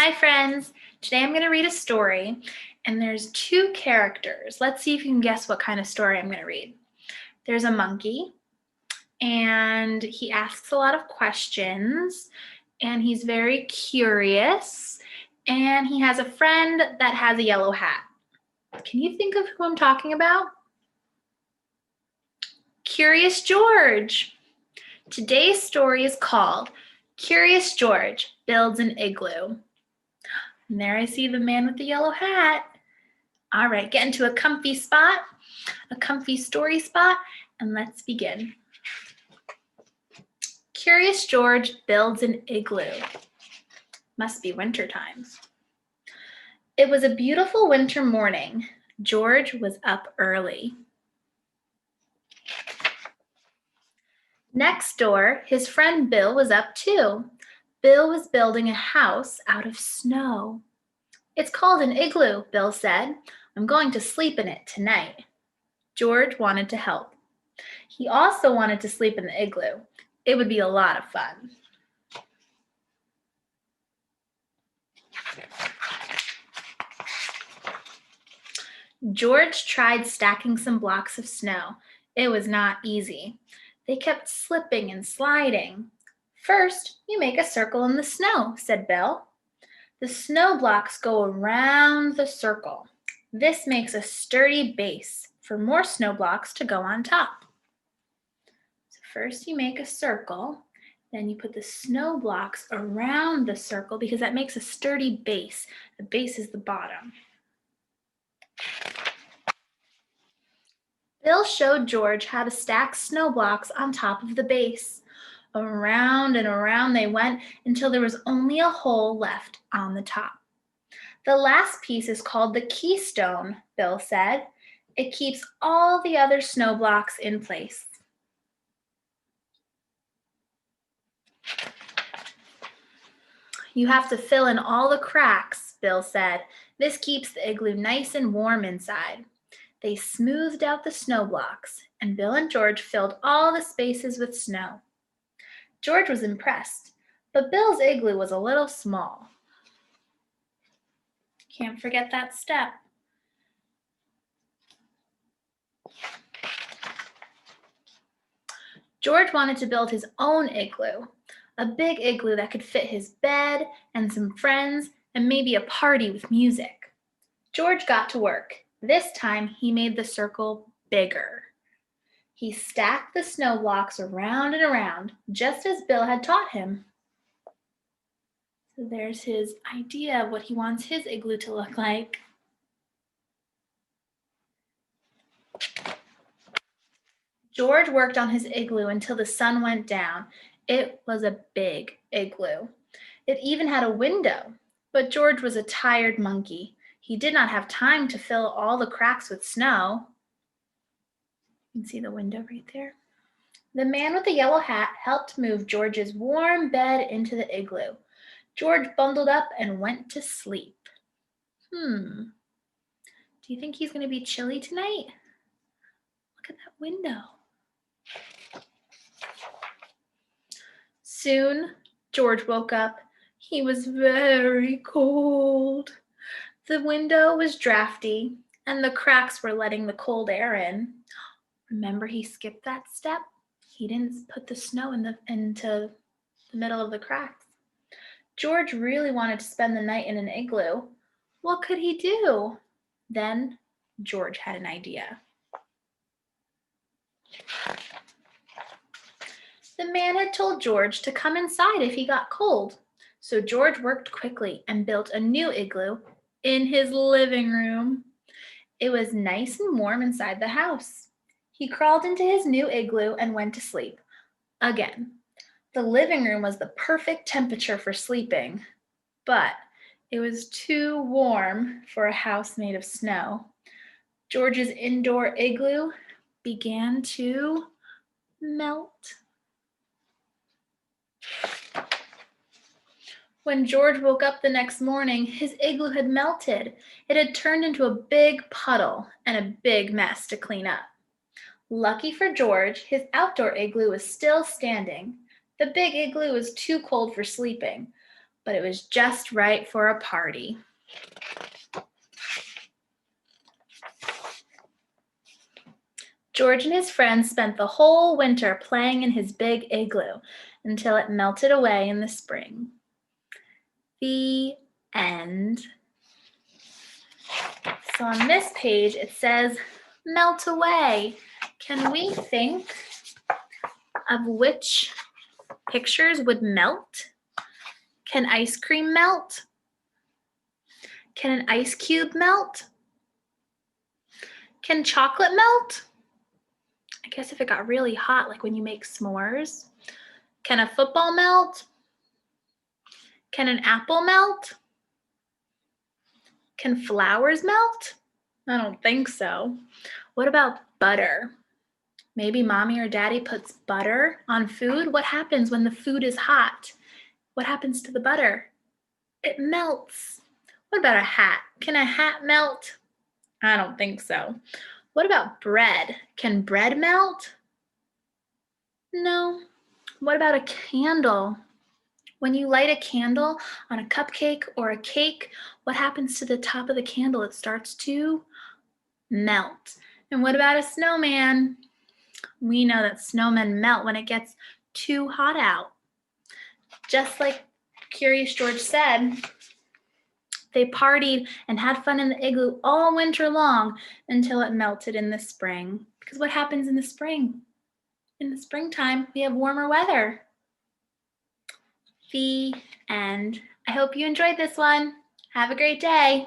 Hi, friends. Today I'm going to read a story, and there's two characters. Let's see if you can guess what kind of story I'm going to read. There's a monkey, and he asks a lot of questions, and he's very curious, and he has a friend that has a yellow hat. Can you think of who I'm talking about? Curious George. Today's story is called Curious George Builds an Igloo. And there I see the man with the yellow hat. All right, get into a comfy spot, a comfy story spot, and let's begin. Curious George builds an igloo. Must be winter time. It was a beautiful winter morning. George was up early. Next door, his friend Bill was up too. Bill was building a house out of snow. It's called an igloo, Bill said. I'm going to sleep in it tonight. George wanted to help. He also wanted to sleep in the igloo. It would be a lot of fun. George tried stacking some blocks of snow. It was not easy. They kept slipping and sliding. First, you make a circle in the snow, said Bill. The snow blocks go around the circle. This makes a sturdy base for more snow blocks to go on top. So first you make a circle, then you put the snow blocks around the circle because that makes a sturdy base. The base is the bottom. Bill showed George how to stack snow blocks on top of the base. Around and around they went until there was only a hole left on the top. The last piece is called the keystone, Bill said. It keeps all the other snow blocks in place. You have to fill in all the cracks, Bill said. This keeps the igloo nice and warm inside. They smoothed out the snow blocks, and Bill and George filled all the spaces with snow. George was impressed, but Bill's igloo was a little small. Can't forget that step. George wanted to build his own igloo, a big igloo that could fit his bed and some friends and maybe a party with music. George got to work. This time he made the circle bigger. He stacked the snow blocks around and around, just as Bill had taught him. So there's his idea of what he wants his igloo to look like. George worked on his igloo until the sun went down. It was a big igloo. It even had a window, but George was a tired monkey. He did not have time to fill all the cracks with snow. You can see the window right there. The man with the yellow hat helped move George's warm bed into the igloo. George bundled up and went to sleep. Do you think he's going to be chilly tonight? Look at that window. Soon, George woke up. He was very cold. The window was drafty, and the cracks were letting the cold air in. Remember, he skipped that step? He didn't put the snow into the middle of the cracks. George really wanted to spend the night in an igloo. What could he do? Then George had an idea. The man had told George to come inside if he got cold. So George worked quickly and built a new igloo in his living room. It was nice and warm inside the house. He crawled into his new igloo and went to sleep. Again, the living room was the perfect temperature for sleeping, but it was too warm for a house made of snow. George's indoor igloo began to melt. When George woke up the next morning, his igloo had melted. It had turned into a big puddle and a big mess to clean up. Lucky for George, his outdoor igloo was still standing. The big igloo was too cold for sleeping, but it was just right for a party. George and his friends spent the whole winter playing in his big igloo until it melted away in the spring. The end. So on this page, it says, melt away. Can we think of which pictures would melt? Can ice cream melt? Can an ice cube melt? Can chocolate melt? I guess if it got really hot, like when you make s'mores. Can a football melt? Can an apple melt? Can flowers melt? I don't think so. What about butter? Maybe mommy or daddy puts butter on food. What happens when the food is hot? What happens to the butter? It melts. What about a hat? Can a hat melt? I don't think so. What about bread? Can bread melt? No. What about a candle? When you light a candle on a cupcake or a cake, what happens to the top of the candle? It starts to melt. And what about a snowman? We know that snowmen melt when it gets too hot out. Just like Curious George said, they partied and had fun in the igloo all winter long until it melted in the spring. Because what happens in the spring? In the springtime, we have warmer weather. The end. I hope you enjoyed this one. Have a great day.